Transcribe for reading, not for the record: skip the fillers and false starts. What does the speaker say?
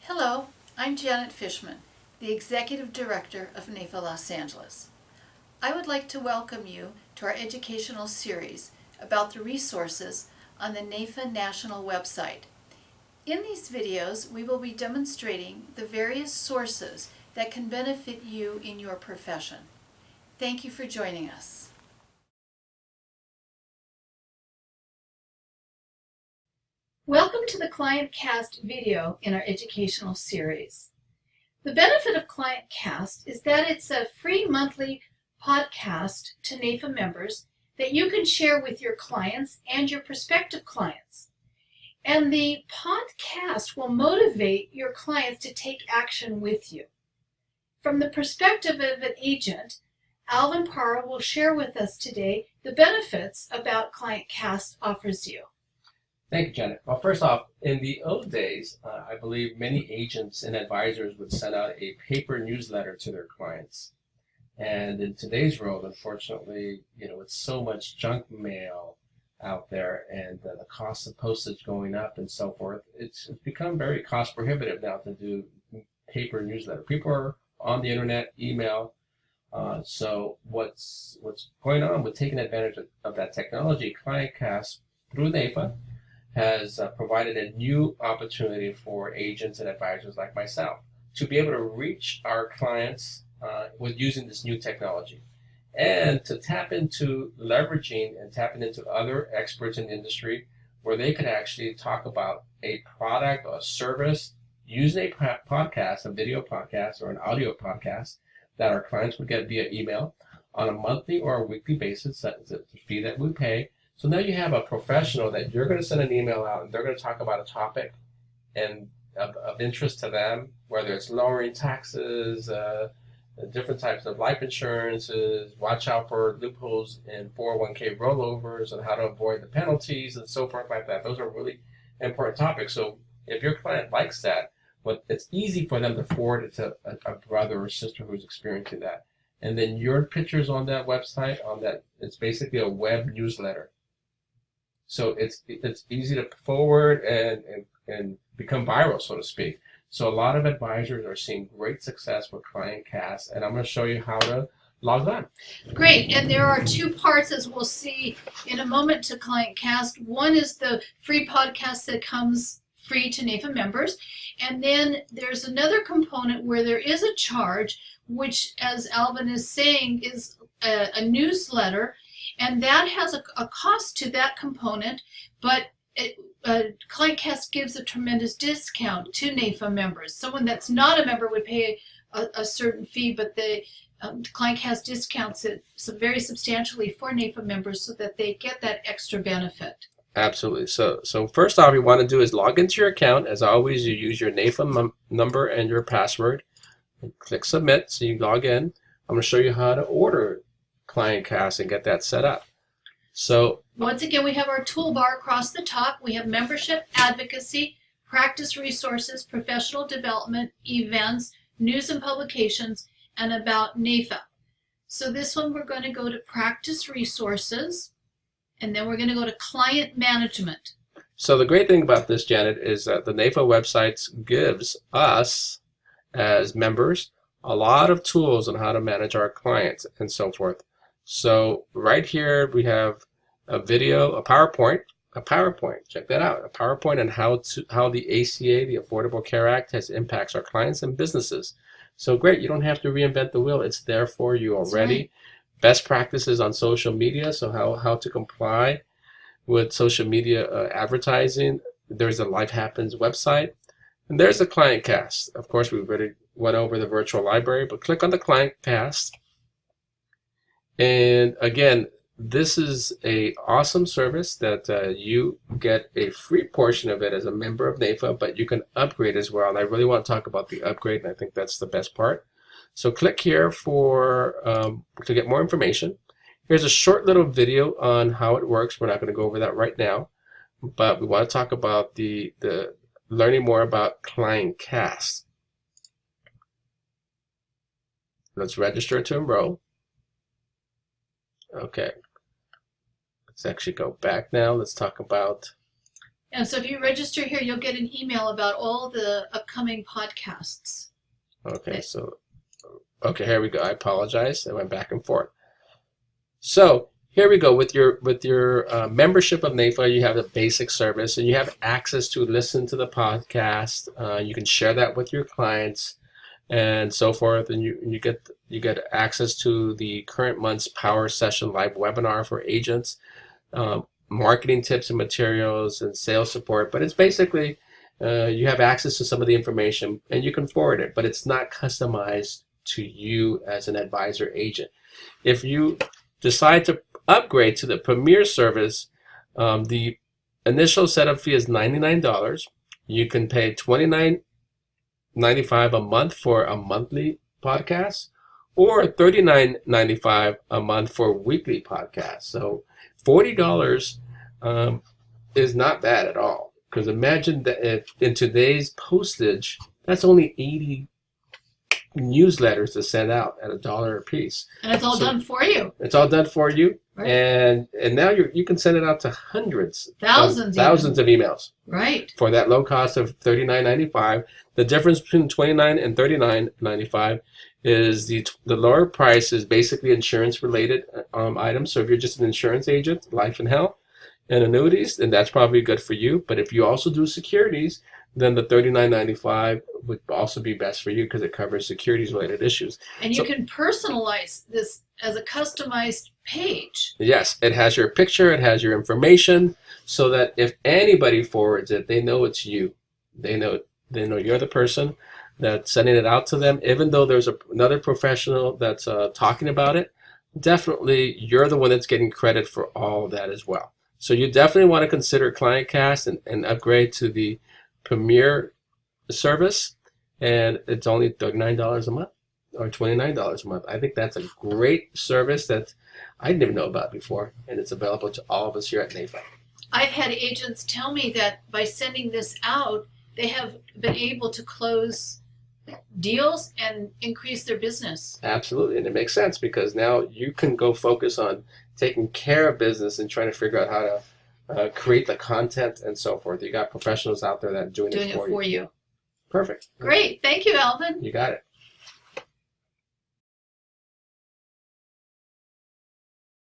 Hello, I'm Janet Fishman, the Executive Director of NAIFA-Los Angeles. I would like to welcome you to our educational series about the resources on the NAIFA National website. In these videos, we will be demonstrating the various sources that can benefit you in your profession. Thank you for joining us. Welcome to the ClientCast video in our educational series. The benefit of ClientCast is that it's a free monthly podcast to NAIFA members that you can share with your clients and your prospective clients. And the podcast will motivate your clients to take action with you. From the perspective of an agent, Alvin Parra will share with us today the benefits about ClientCast offers you. Thank you, Janet. Well, first off, in the old days, I believe many agents and advisors would send out a paper newsletter to their clients. And in today's world, unfortunately, it's so much junk mail out there, and the cost of postage going up and so forth. It's become very cost prohibitive now to do paper newsletter. People are on the internet, email. So what's going on with taking advantage of that technology? ClientCast through NAIFA has provided a new opportunity for agents and advisors like myself to be able to reach our clients with using this new technology, and to tap into leveraging and tapping into other experts in the industry where they could actually talk about a product or a service using a podcast, a video podcast or an audio podcast that our clients would get via email on a monthly or a weekly basis. That's the fee that we pay. So now you have a professional that you're going to send an email out, and they're going to talk about a topic and of interest to them, whether it's lowering taxes, different types of life insurances, watch out for loopholes in 401k rollovers and how to avoid the penalties and so forth like that. Those are really important topics. So if your client likes that, but it's easy for them to forward it to a brother or sister who's experiencing that. And then your pictures on that website, it's basically a web newsletter. So it's easy to forward and become viral, so to speak. So a lot of advisors are seeing great success with ClientCast, and I'm going to show you how to log on. Great, and there are two parts, as we'll see in a moment, to ClientCast. One is the free podcast that comes free to NAIFA members, and then there's another component where there is a charge, which, as Alvin is saying, is a newsletter. And that has a cost to that component, but ClientCast gives a tremendous discount to NAIFA members. Someone that's not a member would pay a certain fee, but the ClientCast discounts it very substantially for NAIFA members so that they get that extra benefit. Absolutely. So first off, you want to do is log into your account. As always, you use your NAIFA number and your password. And click submit, so you log in. I'm going to show you how to order ClientCast and get that set up. So once again, we have our toolbar across the top. We have membership, advocacy, practice resources, professional development, events, news and publications, and about NAIFA. So this one, we're going to go to practice resources, and then we're going to go to client management. So the great thing about this, Janet, is that the NAIFA website gives us as members a lot of tools on how to manage our clients and so forth. So right here we have a video, a PowerPoint, check that out, a PowerPoint on how the ACA, the Affordable Care Act, impacts our clients and businesses. So great, you don't have to reinvent the wheel, it's there for you already. Right. Best practices on social media, so how to comply with social media advertising. There's a Life Happens website, and there's the ClientCast. Of course, we already went over the virtual library, but click on the ClientCast. And again, this is an awesome service that you get a free portion of it as a member of NAIFA, but you can upgrade as well. And I really want to talk about the upgrade, and I think that's the best part. So click here to get more information. Here's a short little video on how it works. We're not going to go over that right now, but we want to talk about the learning more about ClientCast. Let's register to enroll. Okay. Let's actually go back now. Let's talk about And so if you register here, you'll get an email about all the upcoming podcasts. Okay, so, okay, here we go. I apologize. I went back and forth. So here we go. With your membership of NAIFA, you have a basic service, and you have access to listen to the podcast. You can share that with your clients, and so forth. And you get access to the current month's Power Session live webinar for agents, marketing tips and materials, and sales support. But it's basically you have access to some of the information, and you can forward it. But it's not customized to you as an advisor agent. If you decide to upgrade to the Premier service, the initial setup fee is $99. You can pay $29.95 a month for a monthly podcast, or $39.95 a month for weekly podcasts. So $40 is not bad at all. Because imagine that in today's postage, that's only 80 newsletters to send out at $1 a piece. And it's all done for you. It's all done for you. Right. And now you can send it out to hundreds, Thousands of emails. Right. For that low cost of $39.95. The difference between $29 and $39.95 is the lower price is basically insurance related items. So if you're just an insurance agent, life and health and annuities, then that's probably good for you. But if you also do securities, then the $39.95 would also be best for you because it covers securities related issues. And you can personalize this as a customized page. Yes, it has your picture, it has your information, so that if anybody forwards it, they know it's you. They know you're the person that's sending it out to them. Even though there's another professional that's talking about it, definitely you're the one that's getting credit for all of that as well. So you definitely want to consider ClientCast and upgrade to the Premier service, and it's only $39 a month or $29 a month. I think that's a great service that I didn't even know about before, and it's available to all of us here at NAIFA. I've had agents tell me that by sending this out, they have been able to close deals and increase their business. Absolutely, and it makes sense because now you can go focus on taking care of business and trying to figure out how to create the content and so forth. You got professionals out there that are doing it for you. you. Perfect. Great. Thank you, Alvin. You got it.